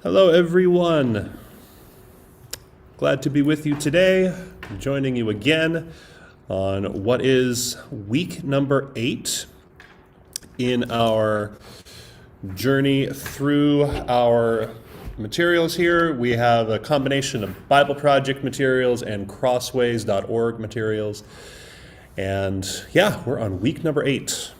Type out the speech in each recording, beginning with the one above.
Hello, everyone. Glad to be with you today, joining you again on what is week number 8 in our journey through our materials here. We have a combination of Bible Project materials and crossways.org materials. And yeah, we're on week number 8.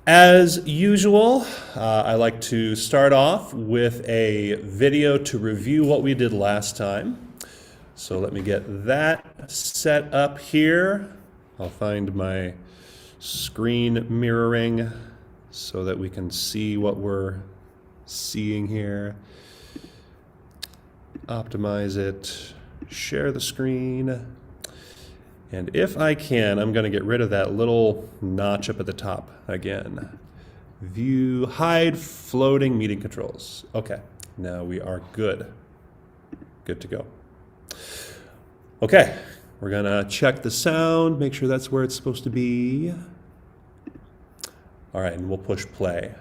As usual, I like to start off with a video to review what we did last time. So let me get that set up here. I'll find my screen mirroring so that we can see what we're seeing here. Optimize it, share the screen. And if I can, I'm going to get rid of that little notch up at the top again. View, hide floating meeting controls. Okay, now we are good. Good to go. Okay, we're going to check the sound, make sure that's where it's supposed to be. All right, and we'll push play.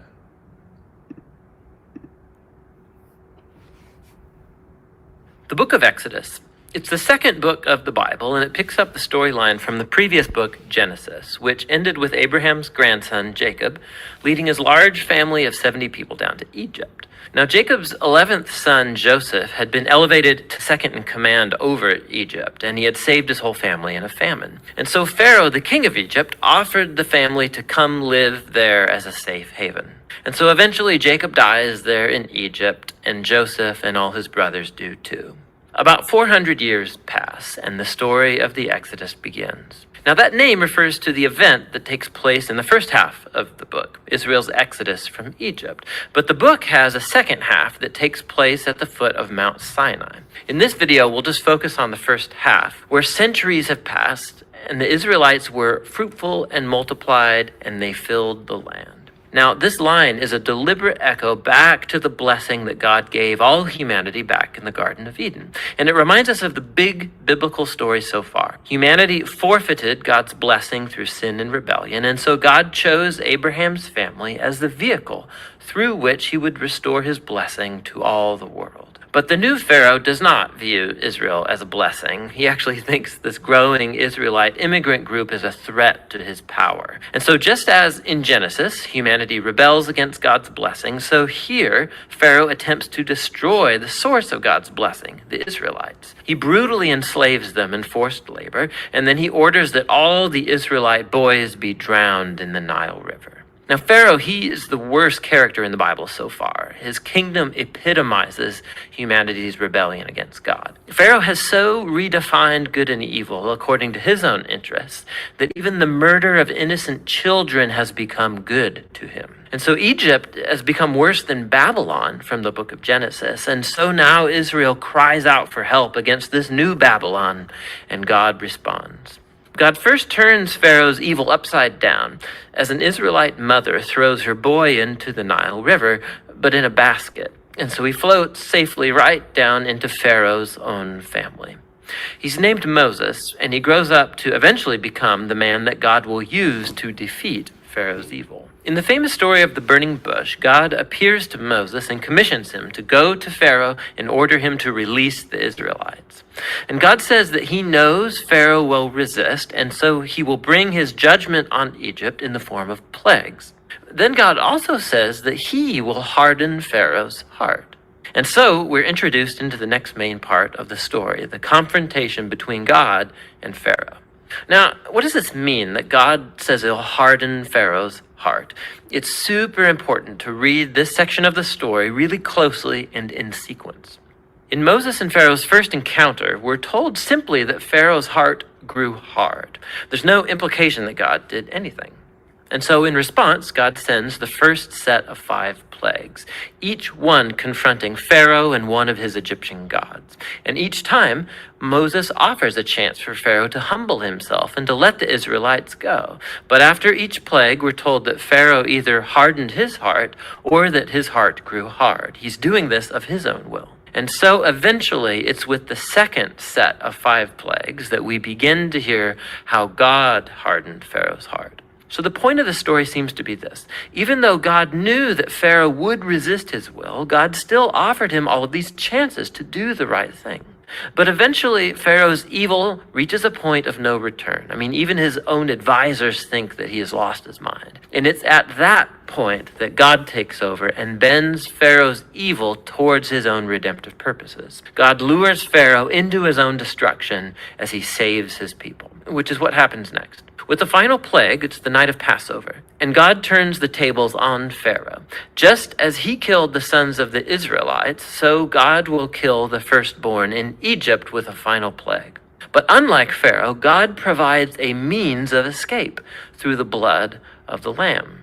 The book of Exodus. It's the second book of the Bible, and it picks up the storyline from the previous book, Genesis, which ended with Abraham's grandson, Jacob, leading his large family of 70 people down to Egypt. Now, Jacob's 11th son, Joseph, had been elevated to second in command over Egypt, and he had saved his whole family in a famine. And so Pharaoh, the king of Egypt, offered the family to come live there as a safe haven. And so eventually Jacob dies there in Egypt, and Joseph and all his brothers do too. About 400 years pass, and the story of the Exodus begins. Now, that name refers to the event that takes place in the first half of the book, Israel's exodus from Egypt. But the book has a second half that takes place at the foot of Mount Sinai. In this video, we'll just focus on the first half, where centuries have passed, and the Israelites were fruitful and multiplied, and they filled the land. Now, this line is a deliberate echo back to the blessing that God gave all humanity back in the Garden of Eden. And it reminds us of the big biblical story so far. Humanity forfeited God's blessing through sin and rebellion, and so God chose Abraham's family as the vehicle through which he would restore his blessing to all the world. But the new Pharaoh does not view Israel as a blessing. He actually thinks this growing Israelite immigrant group is a threat to his power. And so just as in Genesis, humanity rebels against God's blessing, so here, Pharaoh attempts to destroy the source of God's blessing, the Israelites. He brutally enslaves them in forced labor, and then he orders that all the Israelite boys be drowned in the Nile River. Now, Pharaoh, he is the worst character in the Bible so far. His kingdom epitomizes humanity's rebellion against God. Pharaoh has so redefined good and evil according to his own interests that even the murder of innocent children has become good to him. And so Egypt has become worse than Babylon from the book of Genesis. And so now Israel cries out for help against this new Babylon, and God responds. God first turns Pharaoh's evil upside down as an Israelite mother throws her boy into the Nile River, but in a basket. And so he floats safely right down into Pharaoh's own family. He's named Moses, and he grows up to eventually become the man that God will use to defeat Pharaoh's evil. In the famous story of the burning bush, God appears to Moses and commissions him to go to Pharaoh and order him to release the Israelites. And God says that he knows Pharaoh will resist, and so he will bring his judgment on Egypt in the form of plagues. Then God also says that he will harden Pharaoh's heart. And so we're introduced into the next main part of the story, the confrontation between God and Pharaoh. Now, what does this mean that God says he'll harden Pharaoh's heart? It's super important to read this section of the story really closely and in sequence. In Moses and Pharaoh's first encounter, we're told simply that Pharaoh's heart grew hard. There's no implication that God did anything. And so in response, God sends the first set of 5 plagues, each one confronting Pharaoh and one of his Egyptian gods. And each time, Moses offers a chance for Pharaoh to humble himself and to let the Israelites go. But after each plague, we're told that Pharaoh either hardened his heart or that his heart grew hard. He's doing this of his own will. And so eventually, it's with the second set of 5 plagues that we begin to hear how God hardened Pharaoh's heart. So the point of the story seems to be this. Even though God knew that Pharaoh would resist his will, God still offered him all of these chances to do the right thing. But eventually, Pharaoh's evil reaches a point of no return. I mean, even his own advisors think that he has lost his mind. And it's at that point that God takes over and bends Pharaoh's evil towards his own redemptive purposes. God lures Pharaoh into his own destruction as he saves his people, which is what happens next. With the final plague, it's the night of Passover, and God turns the tables on Pharaoh. Just as he killed the sons of the Israelites, so God will kill the firstborn in Egypt with a final plague. But unlike Pharaoh, God provides a means of escape through the blood of the Lamb.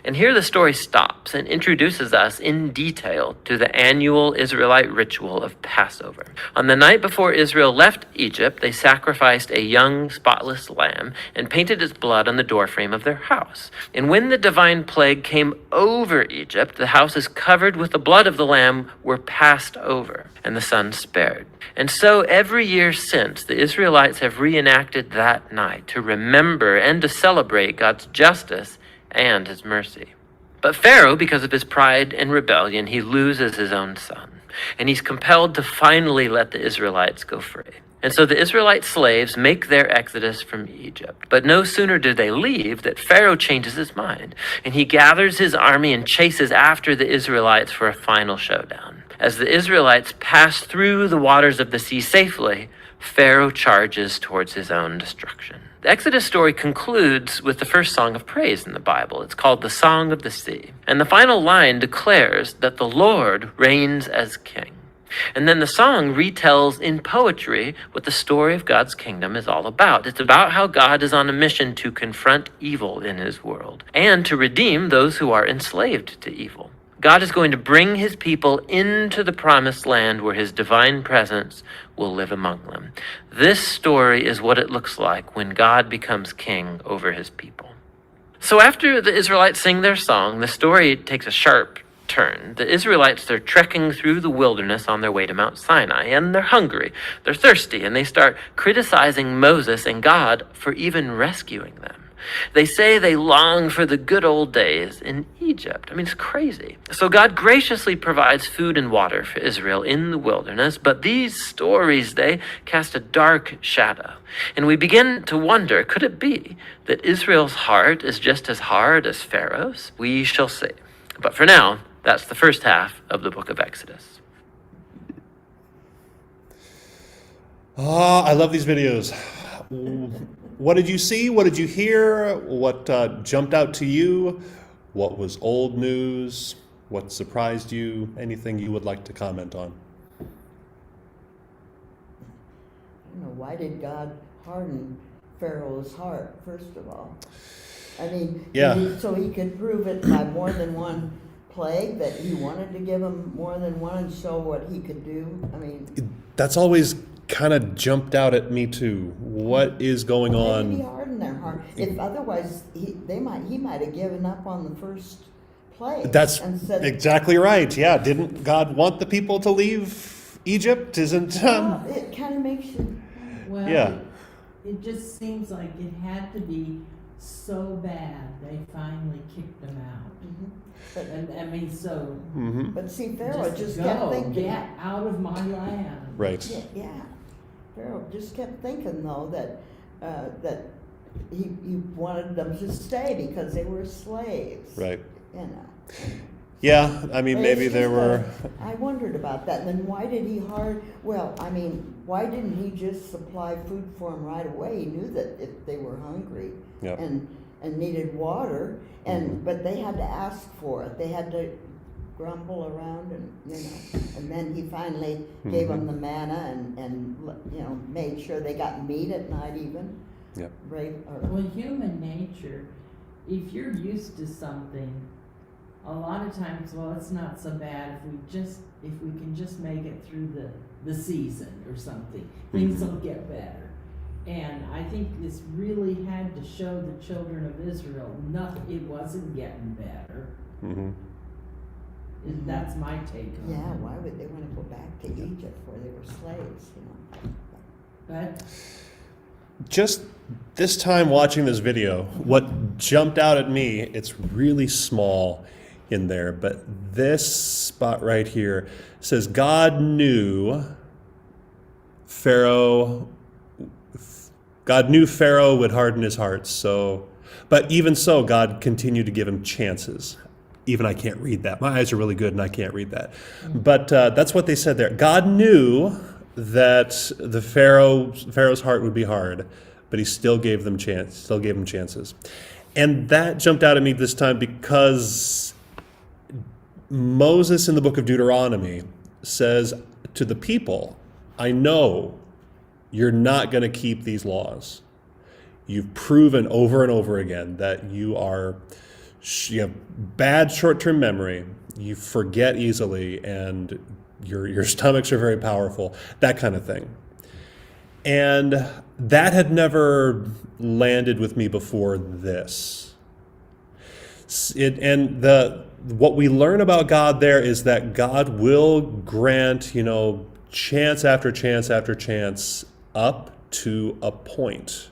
And here the story stops and introduces us in detail to the annual Israelite ritual of Passover. On the night before Israel left Egypt, they sacrificed a young, spotless lamb and painted its blood on the doorframe of their house. And when the divine plague came over Egypt, the houses covered with the blood of the lamb were passed over, and the son spared. And so every year since, the Israelites have reenacted that night to remember and to celebrate God's justice and his mercy. But Pharaoh, because of his pride and rebellion, he loses his own son, and he's compelled to finally let the Israelites go free. And so the Israelite slaves make their exodus from Egypt. But no sooner do they leave that Pharaoh changes his mind, and he gathers his army and chases after the Israelites for a final showdown. As the Israelites pass through the waters of the sea safely, Pharaoh charges towards his own destruction. The Exodus story concludes with the first song of praise in the Bible. It's called the Song of the Sea. And the final line declares that the Lord reigns as king. And then the song retells in poetry what the story of God's kingdom is all about. It's about how God is on a mission to confront evil in his world and to redeem those who are enslaved to evil. God is going to bring his people into the promised land where his divine presence will live among them. This story is what it looks like when God becomes king over his people. So after the Israelites sing their song, the story takes a sharp turn. The Israelites, they're trekking through the wilderness on their way to Mount Sinai, and they're hungry, they're thirsty, and they start criticizing Moses and God for even rescuing them. They say they long for the good old days in Egypt. I mean, it's crazy. So God graciously provides food and water for Israel in the wilderness, but these stories, they cast a dark shadow. And we begin to wonder, could it be that Israel's heart is just as hard as Pharaoh's? We shall see. But for now, that's the first half of the book of Exodus. Oh, I love these videos. What did you see? What did you hear? What jumped out to you? What was old news? What surprised you? Anything you would like to comment on? I don't know, why did God harden Pharaoh's heart, first of all? I mean, Yeah. so he could prove it by more than one plague, that he wanted to give him more than one and show what he could do. I mean, That's always kind of jumped out at me too. What is going maybe he on? hardened their heart. If otherwise, he might have given up on the first plague. That's and said, exactly right. Yeah, didn't God want the people to leave Egypt? Isn't well, it kind of makes you. Well, Yeah. it just seems like it had to be so bad they finally kicked them out. But, And I mean, so Mhm. but see, Pharaoh just go, kept thinking. get out of my land. Right. Yeah. Pharaoh just kept thinking, though, that he wanted them to stay because they were slaves. Right. You know. Yeah, I mean, But maybe it's there just were. I wondered about that. And then why did he why didn't he just supply food for them right away? He knew that if they were hungry Yep. and needed water, but they had to ask for it. They had to grumble around, and and then he finally gave them the manna and made sure they got meat at night even. Yep. Right? Well, human nature, if you're used to something, a lot of times, well, it's not so bad if we can just make it through the season or something, things will get better. And I think this really had to show the children of Israel, it wasn't getting better. Mm-hmm. That's my take on Yeah, it. why would they want to go back to Egypt where they were slaves? But just this time watching this video, what jumped out at me, it's really small in there, but this spot right here says God knew Pharaoh would harden his heart, but even so, God continued to give him chances. Even I can't read that. My eyes are really good and I can't read that. But that's what they said there. God knew that the Pharaoh's heart would be hard, but he still gave him chances. And that jumped out at me this time because Moses in the book of Deuteronomy says to the people, I know you're not going to keep these laws. You've proven over and over again that you have bad short-term memory, you forget easily, and your stomachs are very powerful, that kind of thing. And that had never landed with me before this. What we learn about God there is that God will grant, chance after chance after chance up to a point.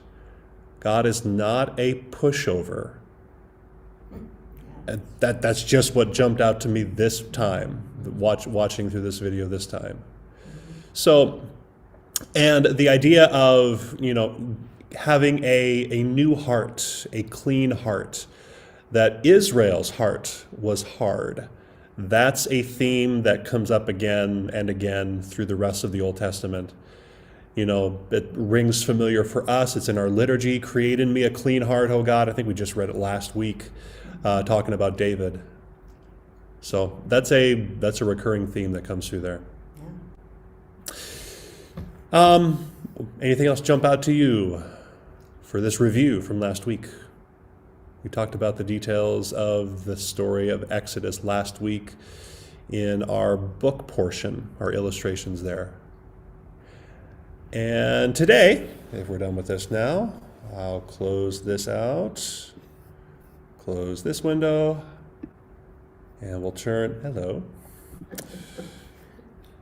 God is not a pushover. That's just what jumped out to me this time, watching through this video this time. So, and the idea of, having a new heart, a clean heart, that Israel's heart was hard. That's a theme that comes up again and again through the rest of the Old Testament. It rings familiar for us. It's in our liturgy. Create in me a clean heart, O God. I think we just read it last week, talking about David. So that's a recurring theme that comes through there. Yeah. Anything else jump out to you for this review from last week? We talked about the details of the story of Exodus last week in our book portion, our illustrations there. And today, if we're done with this now, I'll close this out, close this window, and we'll turn, hello.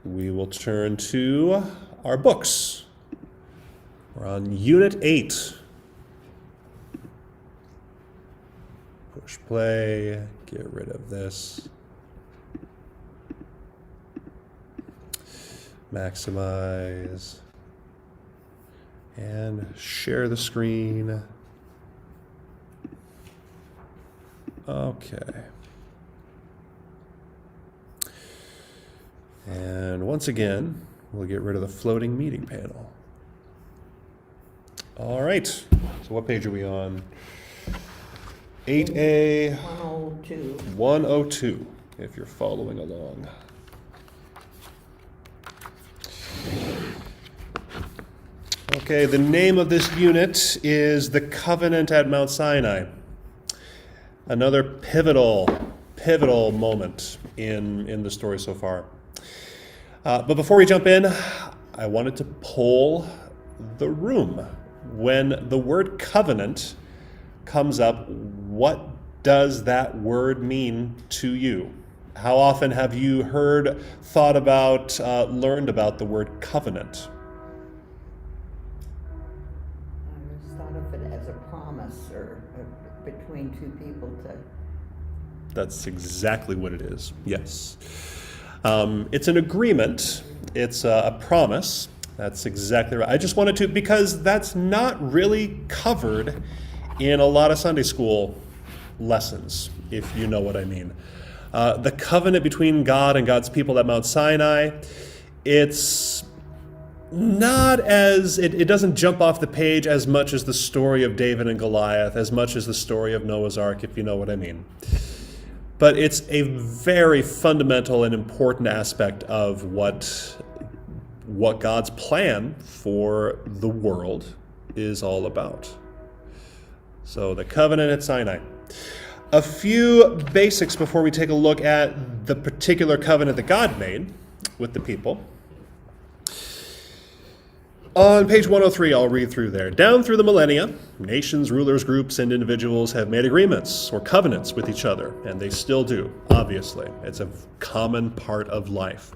We will turn to our books. We're on Unit 8. Push play, get rid of this. Maximize. And share the screen. Okay. And once again, we'll get rid of the floating meeting panel. All right. So what page are we on? 8A 102. 102, if you're following along. Okay, the name of this unit is The Covenant at Mount Sinai. Another pivotal moment in the story so far. But before we jump in, I wanted to poll the room. When the word covenant comes up, what does that word mean to you? How often have you heard, thought about, learned about the word covenant? I just thought of it as a promise or between two people to. That's exactly what it is, yes. It's an agreement, it's a promise. That's exactly right. I just wanted to, because that's not really covered in a lot of Sunday school lessons, if you know what I mean. The covenant between God and God's people at Mount Sinai, it's not as, it doesn't jump off the page as much as the story of David and Goliath, as much as the story of Noah's Ark, if you know what I mean. But it's a very fundamental and important aspect of what God's plan for the world is all about. So the covenant at Sinai. A few basics before we take a look at the particular covenant that God made with the people. On page 103, I'll read through there. Down through the millennia, nations, rulers, groups, and individuals have made agreements or covenants with each other, and they still do, obviously. It's a common part of life.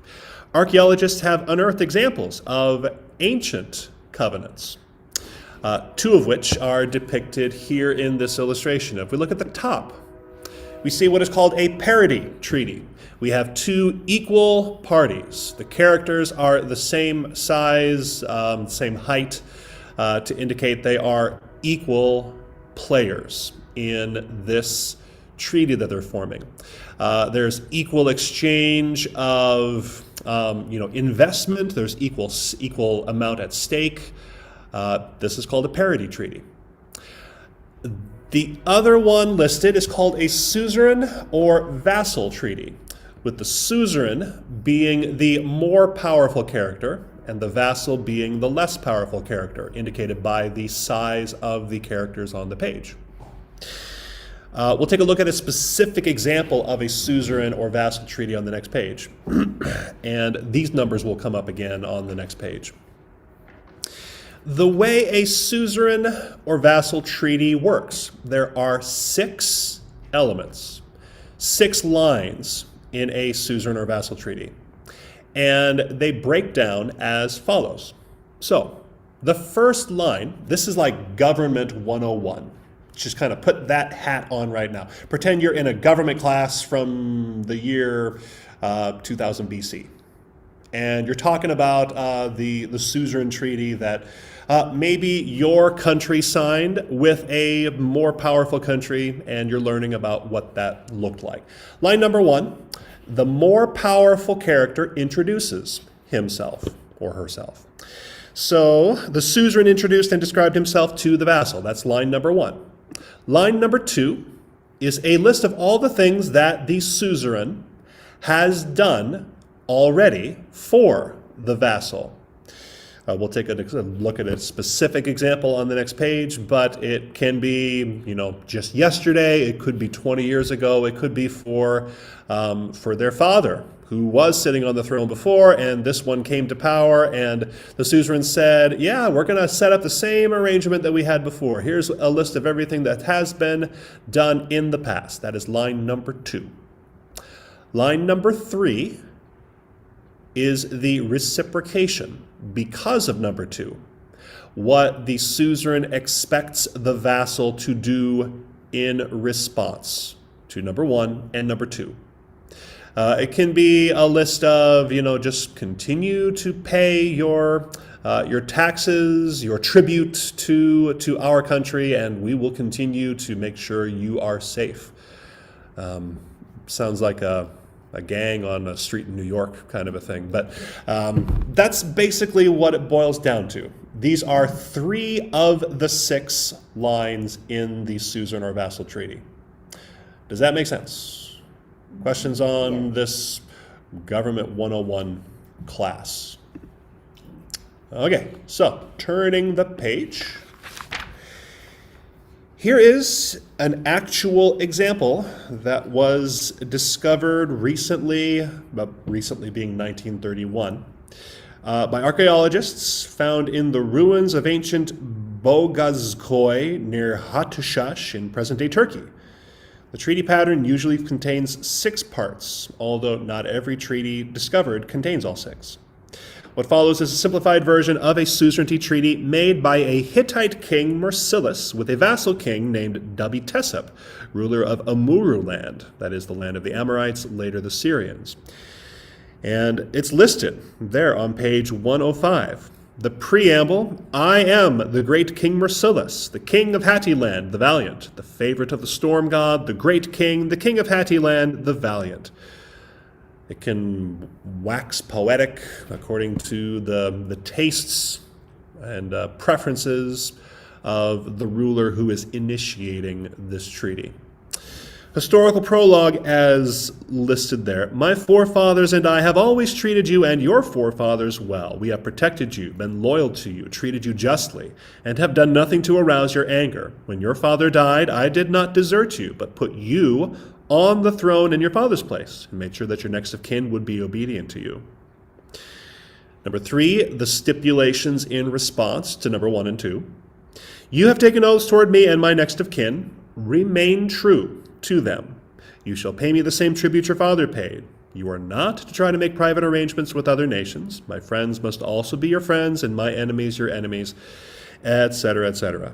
Archaeologists have unearthed examples of ancient covenants. two of which are depicted here in this illustration. If we look at the top, we see what is called a parity treaty. We have two equal parties. The characters are the same size, same height, to indicate they are equal players in this treaty that they're forming. There's equal exchange of investment. There's equal amount at stake. This is called a parity treaty. The other one listed is called a suzerain or vassal treaty, with the suzerain being the more powerful character and the vassal being the less powerful character, indicated by the size of the characters on the page. We'll take a look at a specific example of a suzerain or vassal treaty on the next page. And these numbers will come up again on the next page. The way a suzerain or vassal treaty works, there are 6 elements, 6 lines in a suzerain or vassal treaty. And they break down as follows. So, the first line, this is like Government 101. Just kind of put that hat on right now. Pretend you're in a government class from the year 2000 BC. And you're talking about the suzerain treaty that maybe your country signed with a more powerful country, and you're learning about what that looked like. Line number 1, the more powerful character introduces himself or herself. So the suzerain introduced and described himself to the vassal. That's line number 1. Line number 2 is a list of all the things that the suzerain has done already for the vassal. We'll take a look at a specific example on the next page, but it can be, just yesterday. It could be 20 years ago. It could be for their father, who was sitting on the throne before, and this one came to power, and the suzerain said, yeah, we're going to set up the same arrangement that we had before. Here's a list of everything that has been done in the past. That is line number 2. Line number 3 is the reciprocation because of number 2. What the suzerain expects the vassal to do in response to number 1 and number 2. It can be a list of, just continue to pay your taxes, your tribute to our country, and we will continue to make sure you are safe. Sounds like a gang on a street in New York kind of a thing. But that's basically what it boils down to. These are 3 of the 6 lines in the suzerain or vassal treaty. Does that make sense? Questions on this Government 101 class? Okay, so turning the page. Here is an actual example that was discovered recently, but recently being 1931, by archaeologists found in the ruins of ancient Bogazkoy near Hattushash in present-day Turkey. The treaty pattern usually contains 6 parts, although not every treaty discovered contains all 6. What follows is a simplified version of a suzerainty treaty made by a Hittite king Mercillus with a vassal king named Dabitesep, ruler of Amuru land, that is the land of the Amorites, later the Syrians. And it's listed there on page 105. The preamble, I am the great King Mercillus, the king of Hattiland, the valiant, the favorite of the storm god, the great king, the king of Hattiland, the valiant. It can wax poetic according to the tastes and preferences of the ruler who is initiating this treaty. Historical prologue as listed there. My forefathers and I have always treated you and your forefathers well. We have protected you, been loyal to you, treated you justly, and have done nothing to arouse your anger. When your father died, I did not desert you, but put you on the throne in your father's place, and made sure that your next of kin would be obedient to you. Number 3, the stipulations in response to number 1 and 2. You have taken oaths toward me and my next of kin. Remain true to them. You shall pay me the same tribute your father paid. You are not to try to make private arrangements with other nations. My friends must also be your friends, and my enemies your enemies. etc., etc.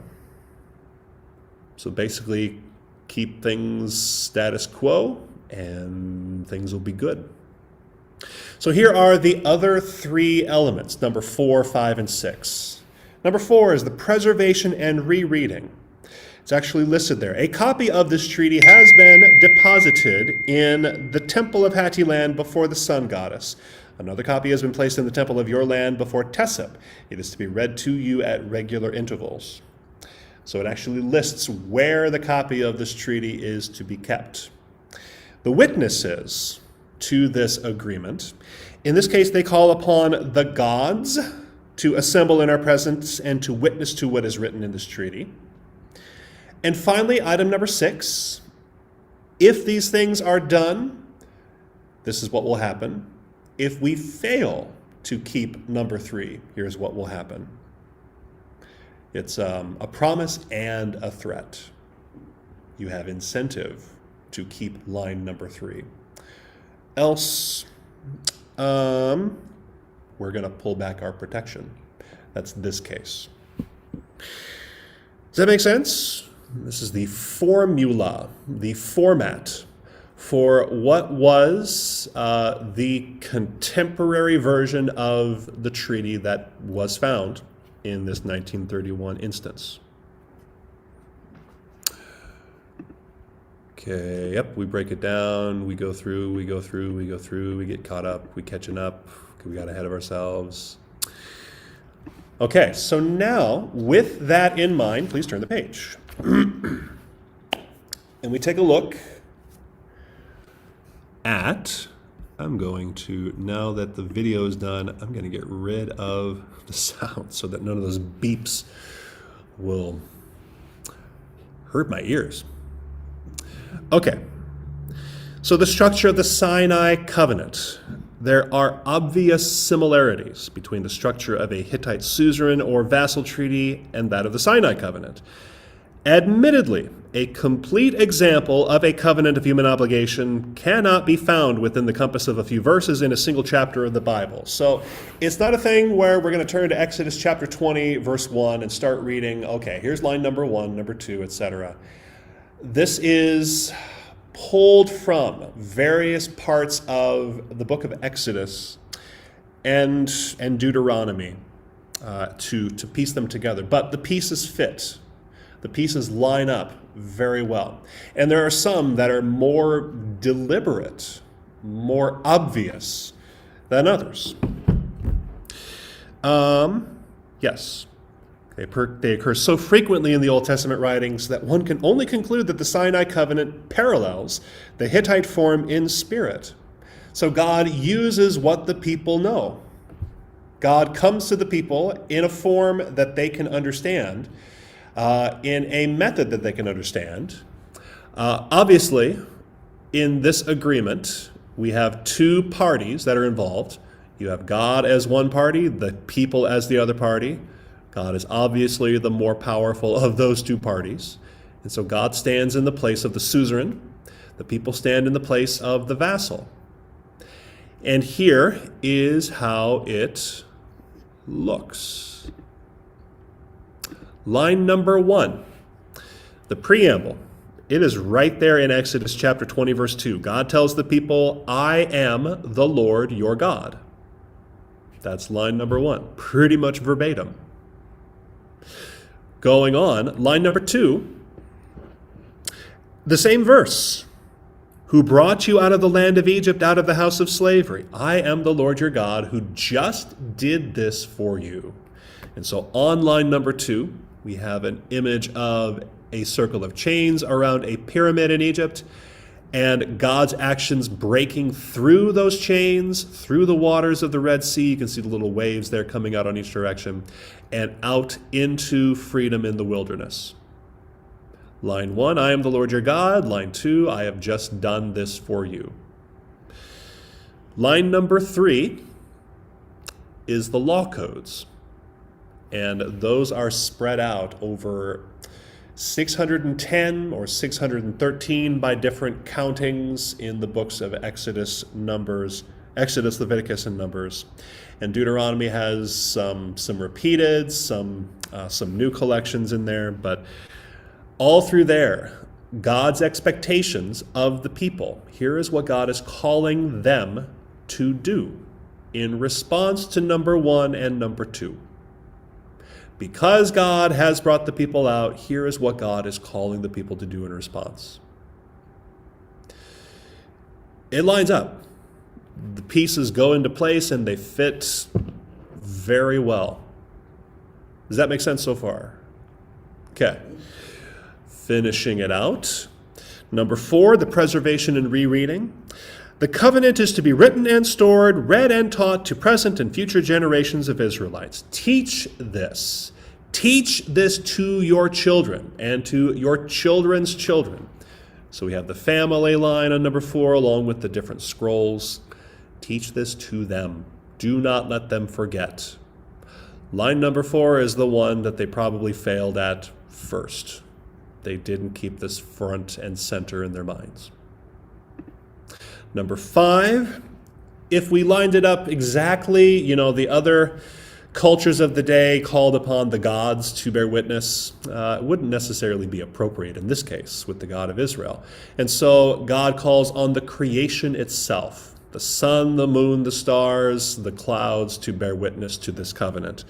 So basically, keep things status quo, and things will be good. So here are the other three elements, number 4, 5, and 6. Number 4 is the preservation and rereading. It's actually listed there. A copy of this treaty has been deposited in the temple of Hatti land before the sun goddess. Another copy has been placed in the temple of your land before Tessep. It is to be read to you at regular intervals. So it actually lists where the copy of this treaty is to be kept. The witnesses to this agreement, in this case, they call upon the gods to assemble in our presence and to witness to what is written in this treaty. And finally, item number 6, if these things are done, this is what will happen. If we fail to keep number 3, here's what will happen. It's a promise and a threat. You have incentive to keep line number 3. Else, we're going to pull back our protection. That's this case. Does that make sense? This is the formula, the format for what was the contemporary version of the treaty that was found in this 1931 instance. Okay, yep, we break it down, we go through, we get caught up, we catching up, we got ahead of ourselves. Okay, so now, with that in mind, please turn the page. And we take a look at, I'm going to, now that the video is done, I'm going to get rid of the sound so that none of those beeps will hurt my ears. Okay, so the structure of the Sinai covenant. There are obvious similarities between the structure of a Hittite suzerain or vassal treaty and that of the Sinai covenant. Admittedly, a complete example of a covenant of human obligation cannot be found within the compass of a few verses in a single chapter of the Bible. So it's not a thing where we're going to turn to Exodus chapter 20, verse 1 and start reading, okay, here's line number 1, number 2, etc. This is pulled from various parts of the book of Exodus and Deuteronomy to piece them together. But the pieces fit. The pieces line up very well. And there are some that are more deliberate, more obvious than others. Yes. They occur so frequently in the Old Testament writings that one can only conclude that the Sinai covenant parallels the Hittite form in spirit. So God uses what the people know. God comes to the people in a form that they can understand, in a method that they can understand. Obviously, in this agreement, we have two parties that are involved. You have God as one party, the people as the other party. God is obviously the more powerful of those two parties. And so God stands in the place of the suzerain. The people stand in the place of the vassal. And here is how it looks. Line number 1, the preamble. It is right there in Exodus chapter 20, verse 2. God tells the people, I am the Lord your God. That's line number 1, pretty much verbatim. Going on, line number 2, the same verse. Who brought you out of the land of Egypt, out of the house of slavery. I am the Lord your God who just did this for you. And so on line number 2, we have an image of a circle of chains around a pyramid in Egypt, and God's actions breaking through those chains, through the waters of the Red Sea. You can see the little waves there coming out on each direction, and out into freedom in the wilderness. Line 1, I am the Lord your God. Line 2, I have just done this for you. Line number 3 is the law codes. And those are spread out over 610 or 613 by different countings in the books of Exodus, Numbers, Exodus, Leviticus, and Numbers. And Deuteronomy has some repeated, some new collections in there, but all through there, God's expectations of the people. Here is what God is calling them to do in response to number 1 and number 2. Because God has brought the people out, here is what God is calling the people to do in response. It lines up. The pieces go into place and they fit very well. Does that make sense so far? Okay. Finishing it out. Number 4, the preservation and rereading. The covenant is to be written and stored, read and taught to present and future generations of Israelites. Teach this. Teach this to your children and to your children's children. So we have the family line on number 4 along with the different scrolls. Teach this to them. Do not let them forget. Line number 4 is the one that they probably failed at first. They didn't keep this front and center in their minds. Number 5, if we lined it up exactly, the other cultures of the day called upon the gods to bear witness, it wouldn't necessarily be appropriate in this case with the God of Israel. And so God calls on the creation itself, the sun, the moon, the stars, the clouds, to bear witness to this covenant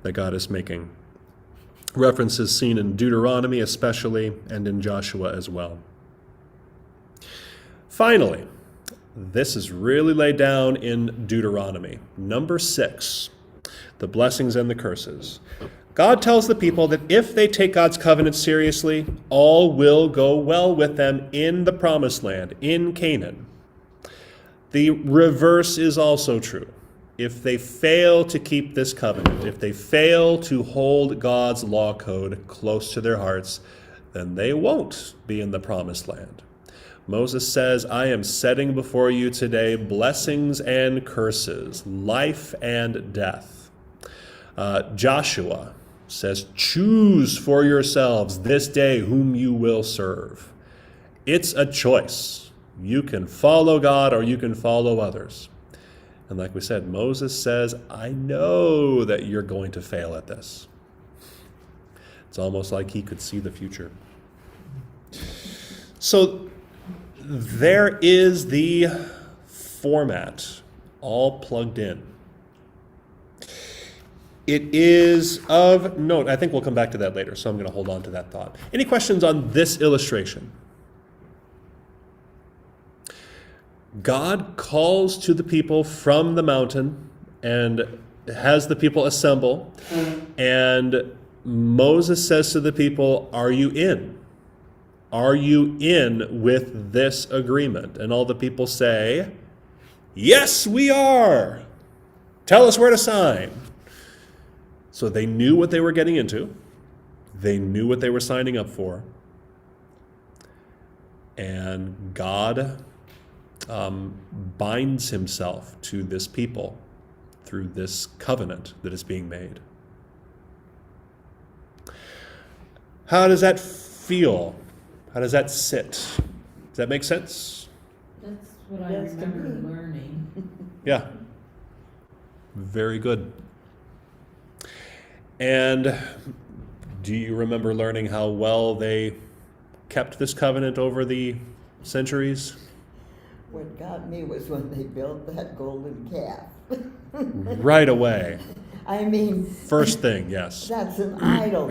that God is making. References seen in Deuteronomy especially, and in Joshua as well. Finally, this is really laid down in Deuteronomy. Number 6, the blessings and the curses. God tells the people that if they take God's covenant seriously, all will go well with them in the promised land, in Canaan. The reverse is also true. If they fail to keep this covenant, if they fail to hold God's law code close to their hearts, then they won't be in the promised land. Moses says, I am setting before you today blessings and curses, life and death. Joshua says, choose for yourselves this day whom you will serve. It's a choice. You can follow God or you can follow others. And like we said, Moses says, I know that you're going to fail at this. It's almost like he could see the future. So there is the format all plugged in. It is of note. I think we'll come back to that later, so I'm going to hold on to that thought. Any questions on this illustration? God calls to the people from the mountain and has the people assemble. And Moses says to the people, are you in? Are you in with this agreement? And all the people say, yes, we are. Tell us where to sign. So they knew what they were getting into. They knew what they were signing up for. And God binds himself to this people through this covenant that is being made. How does that feel? How does that sit? Does that make sense? That's what I Yes, to remember me. learning. Yeah. Very good. And do you remember learning how well they kept this covenant over the centuries? What got me was when they built that golden calf. Right away. I mean, First thing, yes. that's an idol.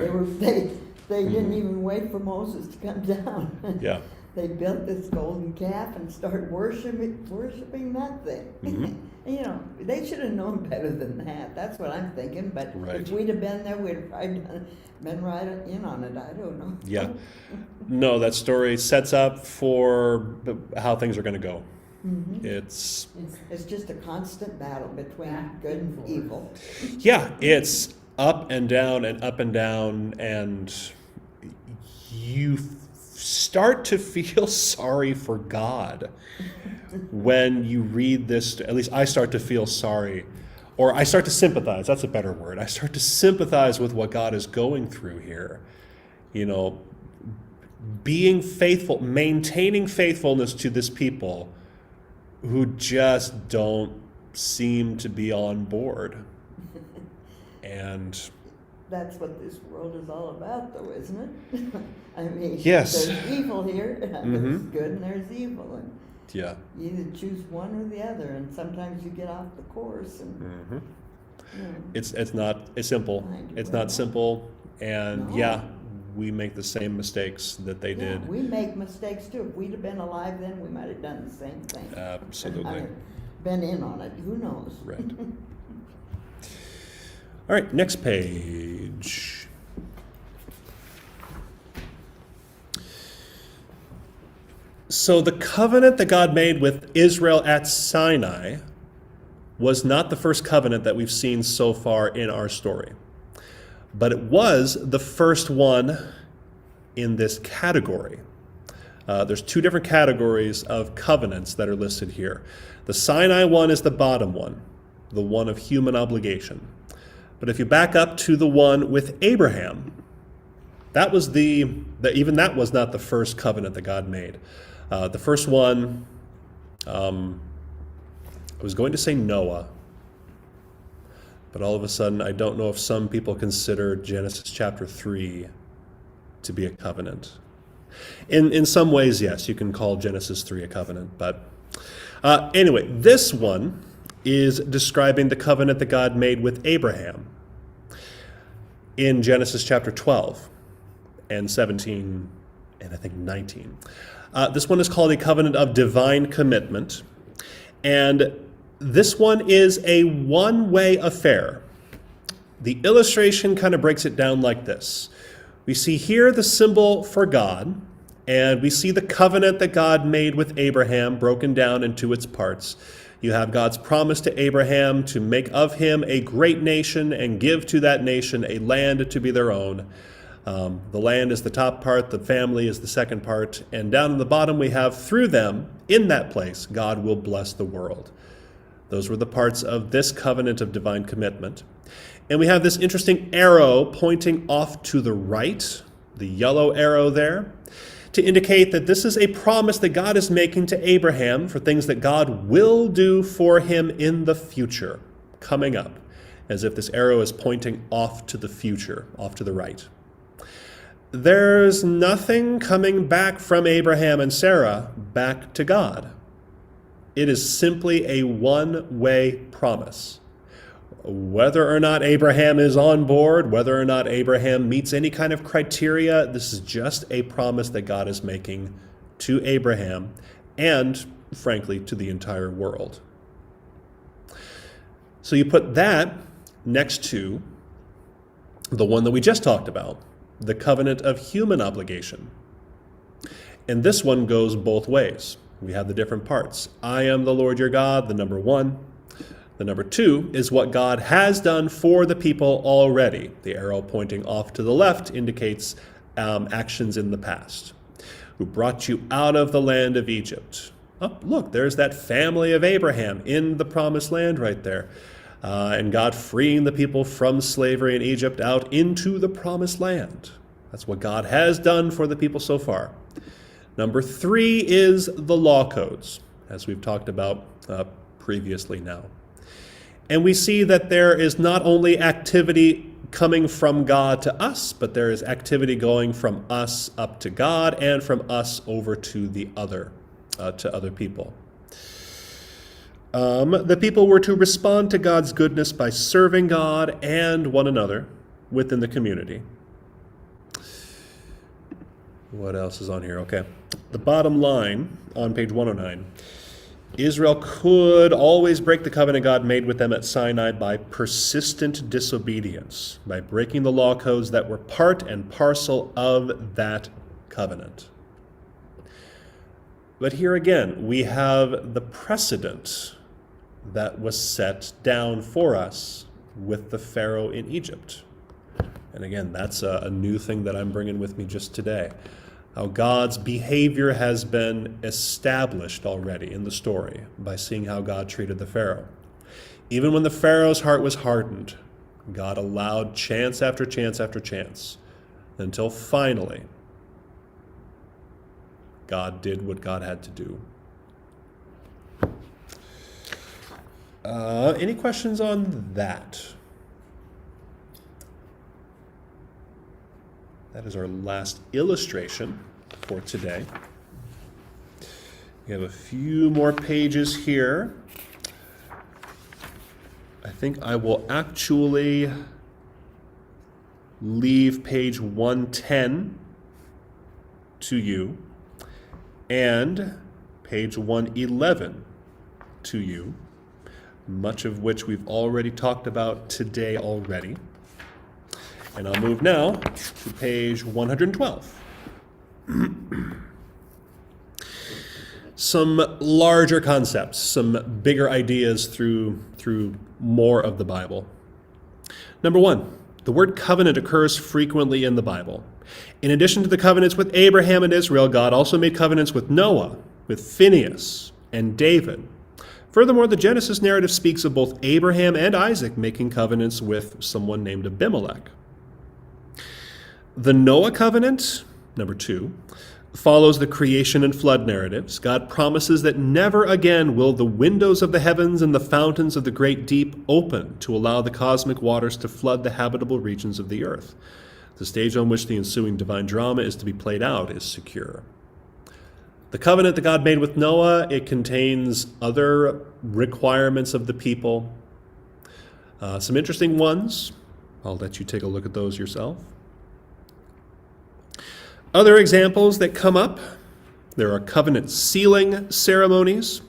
They didn't even wait for Moses to come down. Yeah. They built this golden calf and started worshiping that thing. Mhm. You know, they should have known better than that. That's what I'm thinking. But Right. if we'd have been there, we'd have probably been right in on it. I don't know. Yeah. No, that story sets up for how things are going to go. It's, It's just a constant battle between Back good and and forth. evil. yeah, it's up and down and up and down, and you start to feel sorry for God when you read this. At least I start to feel sorry, or I start to sympathize. That's a better word. I start to sympathize with what God is going through here. You know, being faithful, maintaining faithfulness to this people who just don't seem to be on board. And That's what this world is all about, though, isn't it? I mean, Yes. there's evil here, Mhm. there's good and there's evil, and yeah. you either choose one or the other, and sometimes you get off the course, and Mm-hmm. you know, It's not it's simple. Find your It's way not out. simple, and No. yeah, we make the same mistakes that they yeah, did. we make mistakes too. If we'd have been alive then, we might have done the same thing. Absolutely. I've been in on it. Who knows? Right. All right, next page. So the covenant that God made with Israel at Sinai was not the first covenant that we've seen so far in our story, but it was the first one in this category. There's two different categories of covenants that are listed here. The Sinai one is the bottom one, the one of human obligation. But if you back up to the one with Abraham, that was even that was not the first covenant that God made. The first one, I was going to say Noah, but all of a sudden I don't know if some people consider Genesis chapter 3 to be a covenant. In some ways, yes, you can call Genesis 3 a covenant, but anyway, this one is describing the covenant that God made with Abraham in Genesis chapter 12 and 17 and I think 19. This one is called a covenant of divine commitment, and this one is a one-way affair. The illustration kind of breaks it down like this. We see here the symbol for God, and we see the covenant that God made with Abraham broken down into its parts. You have God's promise to Abraham to make of him a great nation and give to that nation a land to be their own. The land is the top part, the family is the second part, and down in the bottom we have, through them, in that place, God will bless the world. Those were the parts of this covenant of divine commitment. And we have this interesting arrow pointing off to the right, the yellow arrow there, to indicate that this is a promise that God is making to Abraham for things that God will do for him in the future, coming up, as if this arrow is pointing off to the future, off to the right. There's nothing coming back from Abraham and Sarah back to God. It is simply a one-way promise. Whether or not Abraham is on board, whether or not Abraham meets any kind of criteria, this is just a promise that God is making to Abraham and, frankly, to the entire world. So you put that next to the one that we just talked about, the covenant of human obligation. And this one goes both ways. We have the different parts. I am the Lord your God, the number one. The number two is what God has done for the people already. The arrow pointing off to the left indicates actions in the past. Who brought you out of the land of Egypt. Oh, look, there's that family of Abraham in the promised land right there. And God freeing the people from slavery in Egypt out into the promised land. That's what God has done for the people so far. Number three is the law codes, as we've talked about previously now. And we see that there is not only activity coming from God to us, but there is activity going from us up to God and from us over to the other, to other people. The people were to respond to God's goodness by serving God and one another within the community. What else is on here? Okay. The bottom line on page 109. Israel could always break the covenant God made with them at Sinai by persistent disobedience, by breaking the law codes that were part and parcel of that covenant. But here again, we have the precedent that was set down for us with the Pharaoh in Egypt. And again, that's a new thing that I'm bringing with me just today. How God's behavior has been established already in the story by seeing how God treated the Pharaoh. Even when the Pharaoh's heart was hardened, God allowed chance after chance after chance until finally God did what God had to do. Any questions on that? That is our last illustration for today. We have a few more pages here. I think I will actually leave page 110 to you and page 111 to you, much of which we've already talked about today already. And I'll move now to page 112. Some larger concepts, some bigger ideas through more of the Bible. Number one, the word covenant occurs frequently in the Bible. In addition to the covenants with Abraham and Israel, God also made covenants with Noah, with Phineas, and David. Furthermore, the Genesis narrative speaks of both Abraham and Isaac making covenants with someone named Abimelech. The Noah covenant, number two, follows the creation and flood narratives. God promises that never again will the windows of the heavens and the fountains of the great deep open to allow the cosmic waters to flood the habitable regions of the earth. The stage on which the ensuing divine drama is to be played out is secure. The covenant that God made with Noah, it contains other requirements of the people. Some interesting ones. I'll let you take a look at those yourself. Other examples that come up, there are covenant sealing ceremonies.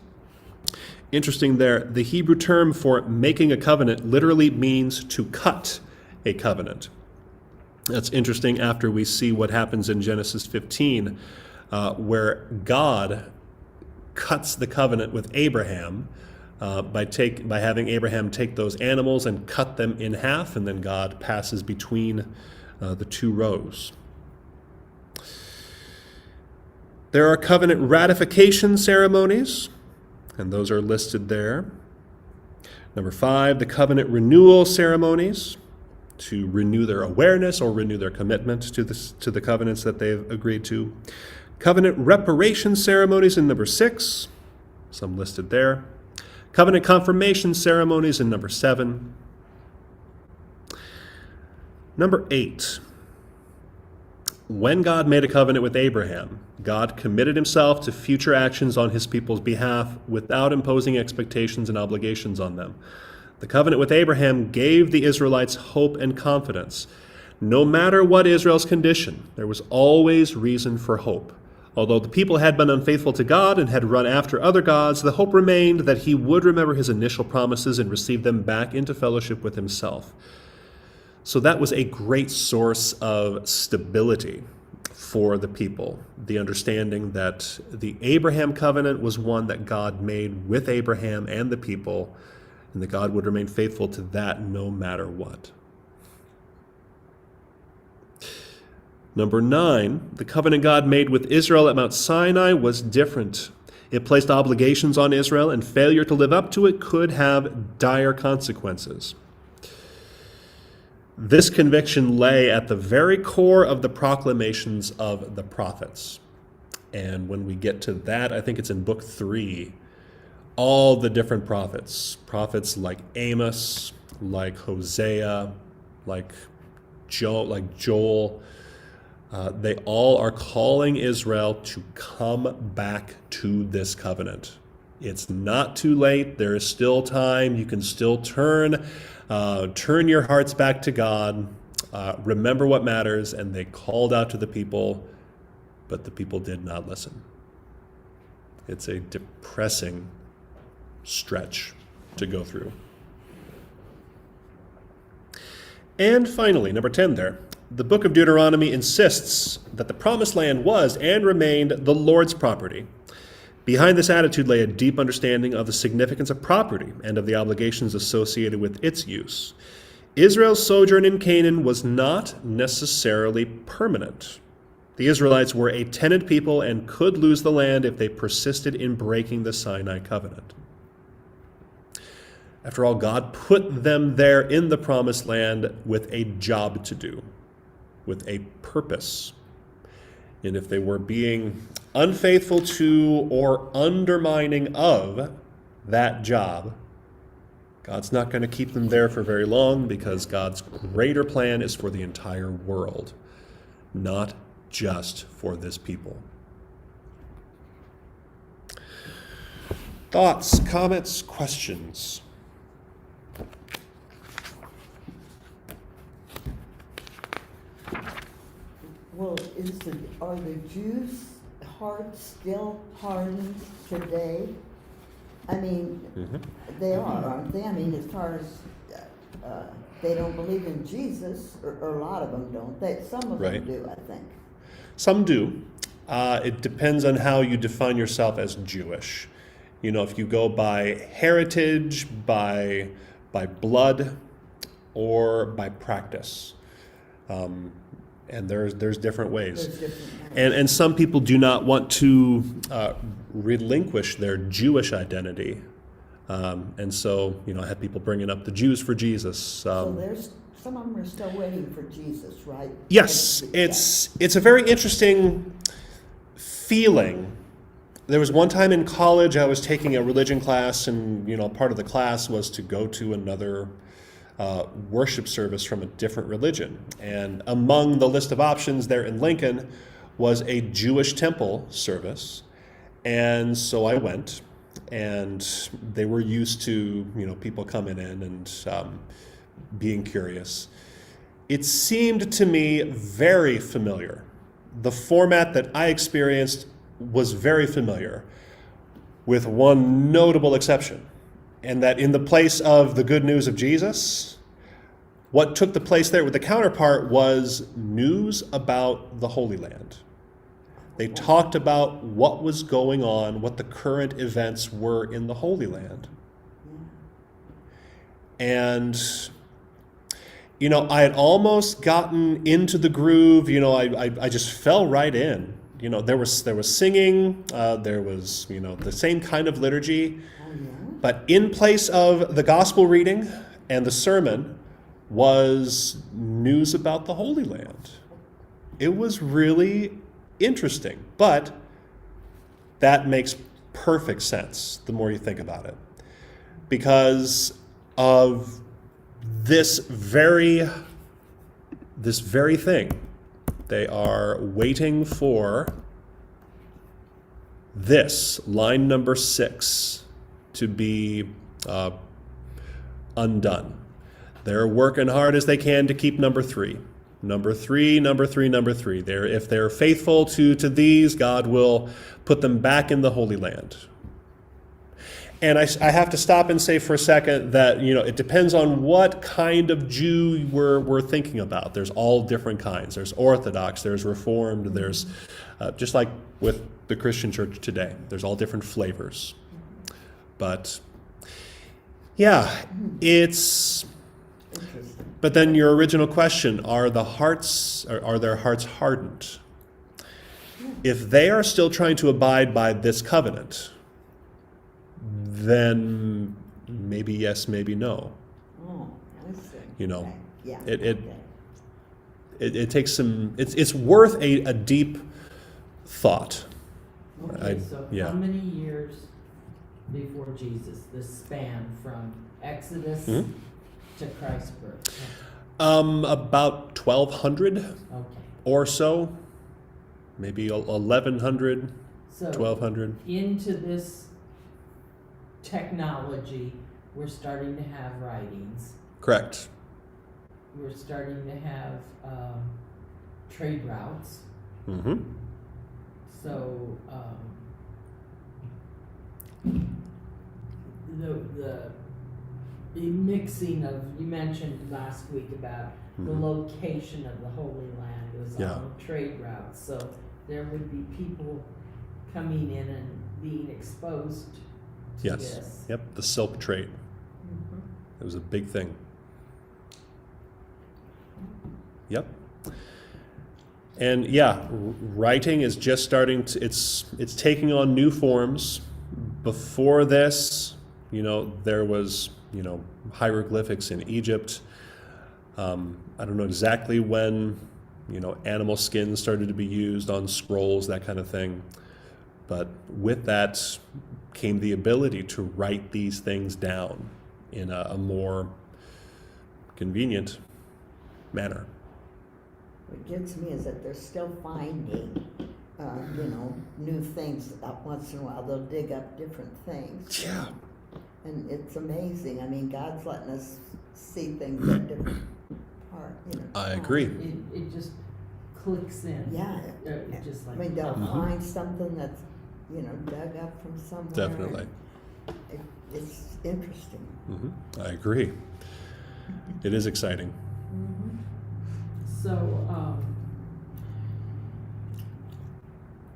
Interesting there, the Hebrew term for making a covenant literally means to cut a covenant. That's interesting after we see what happens in Genesis 15, where God cuts the covenant with Abraham by having Abraham take those animals and cut them in half, and then God passes between the two rows. There are covenant ratification ceremonies, and those are listed there. Number 5, the covenant renewal ceremonies, to renew their awareness or renew their commitment to the covenants that they've agreed to. Covenant reparation ceremonies in number 6, some listed there. Covenant confirmation ceremonies in number 7. Number 8, when God made a covenant with Abraham, God committed himself to future actions on his people's behalf without imposing expectations and obligations on them. The covenant with Abraham gave the Israelites hope and confidence. No matter what Israel's condition, there was always reason for hope. Although the people had been unfaithful to God and had run after other gods, the hope remained that he would remember his initial promises and receive them back into fellowship with himself. So that was a great source of stability for the people, the understanding that the Abraham covenant was one that God made with Abraham and the people, and that God would remain faithful to that no matter what. Number 9, the covenant God made with Israel at Mount Sinai was different. It placed obligations on Israel, and failure to live up to it could have dire consequences. This conviction lay at the very core of the proclamations of the prophets. And when we get to that, I think it's in book 3, all the different prophets like Amos, like Hosea, like Joel, they all are calling Israel to come back to this covenant. It's not too late. There is still time. You can still turn your hearts back to God. Remember what matters. And they called out to the people, but the people did not listen. It's a depressing stretch to go through. And finally, number 10 there, the book of Deuteronomy insists that the promised land was and remained the Lord's property. Behind this attitude lay a deep understanding of the significance of property and of the obligations associated with its use. Israel's sojourn in Canaan was not necessarily permanent. The Israelites were a tenant people and could lose the land if they persisted in breaking the Sinai covenant. After all, God put them there in the promised land with a job to do, with a purpose. And if they were being unfaithful to or undermining of that job, God's not going to keep them there for very long because God's greater plan is for the entire world, not just for this people. Thoughts, comments, questions? Well, are the Jews' hearts still hardened today? I mean, they are, aren't they? I mean, as far as they don't believe in Jesus, or a lot of them don't. Some of Right. them do, I think. Some do. It depends on how you define yourself as Jewish. You know, if you go by heritage, by blood, or by practice. And there's different ways. There's different And some people do not want to relinquish their Jewish identity. And so, you know, I have people bringing up the Jews for Jesus. So there's some of them are still waiting for Jesus, right? Yes, it's a very interesting feeling. There was one time in college I was taking a religion class, and, you know, part of the class was to go to another worship service from a different religion. And among the list of options there in Lincoln was a Jewish temple service. And so I went, and they were used to, you know, people coming in and being curious. It seemed to me very familiar. The format that I experienced was very familiar, with one notable exception. And that in the place of the good news of Jesus, what took the place there with the counterpart was news about the Holy Land. They talked about what was going on, what the current events were in the Holy Land. And, you know, I had almost gotten into the groove. You know, I just fell right in. You know, there was singing, there was, you know, the same kind of liturgy. But in place of the gospel reading and the sermon was news about the Holy Land. It was really interesting, but that makes perfect sense the more you think about it. Because of this very thing. They are waiting for this, line number 6, to be undone. They're working hard as they can to keep number 3. Number 3, number 3, number 3. If they're faithful to these, God will put them back in the Holy Land. And I have to stop and say for a second that, you know, it depends on what kind of Jew we're thinking about. There's all different kinds. There's Orthodox, there's Reformed, there's, just like with the Christian church today, there's all different flavors. But, yeah, but then your original question, are their hearts hardened? If they are still trying to abide by this covenant, then maybe yes, maybe no. Oh, I see. You know, Okay. Yeah. it takes some. It's worth a deep thought. Okay, so yeah. how many years before Jesus, this span from Exodus to Christ's birth? About 1200 Okay. or so, maybe 1100, So 1200. into this technology, we're starting to have writings. Correct. We're starting to have trade routes. Mm-hmm. So the mixing of, you mentioned last week about the location of the Holy Land was Yeah. on trade routes. So there would be people coming in and being exposed to Yes. this. Yep. The silk trade. Mhm. It was a big thing. Yep. And yeah, writing is just starting to, it's taking on new forms. Before this, you know, there was, you know, hieroglyphics in Egypt. I don't know exactly when, you know, animal skins started to be used on scrolls, that kind of thing. But with that came the ability to write these things down in a more convenient manner. What gets me is that they're still finding, new things. Once in a while, they'll dig up different things. Yeah. And it's amazing. I mean, God's letting us see things at different parts. I agree. It just clicks in. Yeah. Just I like, mean, they'll Mhm. find something that's, dug up from somewhere. Definitely. It's interesting. I agree. It is exciting. So,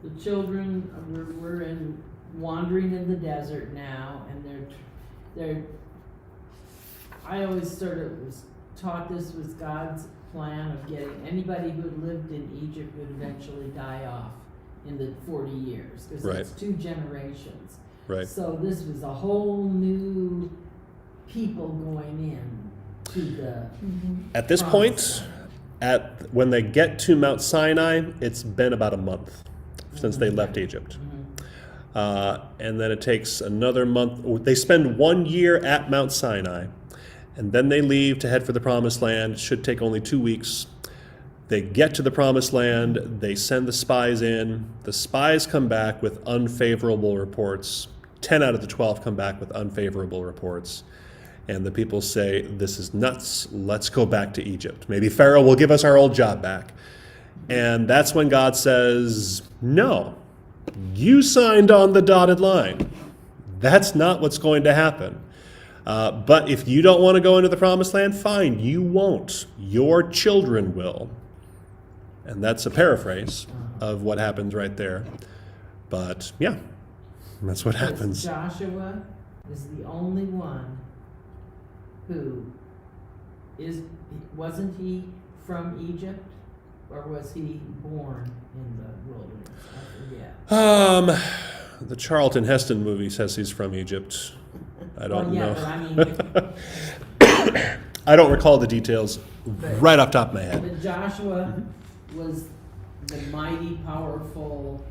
the children, we're wandering in the desert now, and they're, I always sort of was taught this was God's plan of getting, anybody who had lived in Egypt would eventually die off in the 40 years, because Right. it's 2 generations. Right. So this was a whole new people going in to the At this promised point, land. when they get to Mount Sinai, it's been about a month since they left Egypt. And then it takes another month. They spend 1 year at Mount Sinai, and then they leave to head for the Promised Land. It should take only 2 weeks. They get to the Promised Land. They send the spies in. The spies come back with unfavorable reports. 10 out of the 12 come back with unfavorable reports. And the people say, this is nuts. Let's go back to Egypt. Maybe Pharaoh will give us our old job back. And that's when God says, no, you signed on the dotted line. That's not what's going to happen. But if you don't want to go into the Promised Land, fine, you won't. Your children will. And that's a paraphrase of what happens right there. But yeah, that's what happens. Joshua is the only one who wasn't he from Egypt, or was he born in the wilderness? I forget. The Charlton Heston movie says he's from Egypt. I don't know. But I mean, I don't recall the details right off the top of my head. but Joshua was the mighty, powerful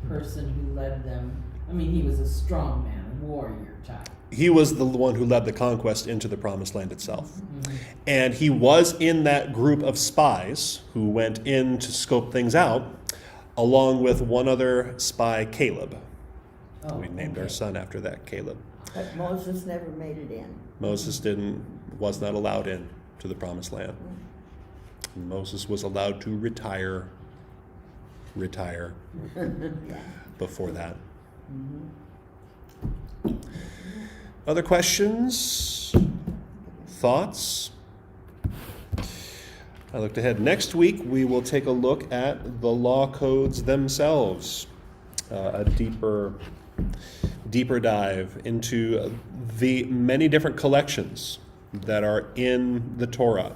person who led them. I mean, he was a strong man, a warrior type. He was the one who led the conquest into the Promised Land itself. And he was in that group of spies who went in to scope things out, along with one other spy, Caleb. Oh, We named our son after that, Caleb. But Moses never made it in. Moses was not allowed in to the Promised Land. Moses was allowed to retire before that. Other questions? Thoughts? I looked ahead. Next week, we will take a look at the law codes themselves, a deeper dive into the many different collections that are in the Torah.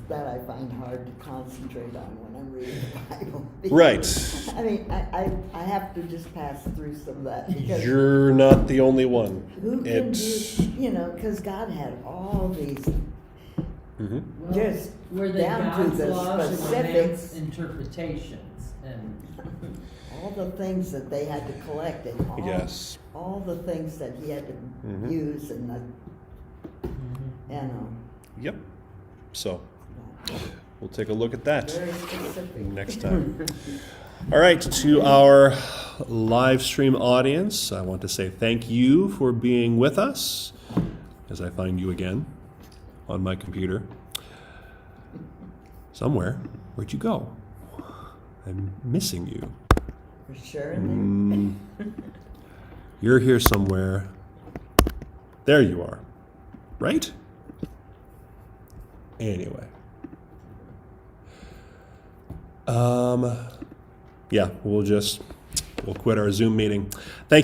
That I find hard to concentrate on when I'm reading the Bible. Right. I mean, I have to just pass through some of that because You're not the only one. who can do, because God had all these Mhm. Well, just were they down to God's the laws or specifics. man's interpretations? And all the things that they had to collect and Yes. all the things that he had to use and Yep. So we'll take a look at that very specific. next time. All right, to our live stream audience, I want to say thank you for being with us as I find you again on my computer. Somewhere. Where'd you go? I'm missing you. For sure in You're here somewhere. There you are. Right? Anyway. Yeah, we'll quit our Zoom meeting. Thank you.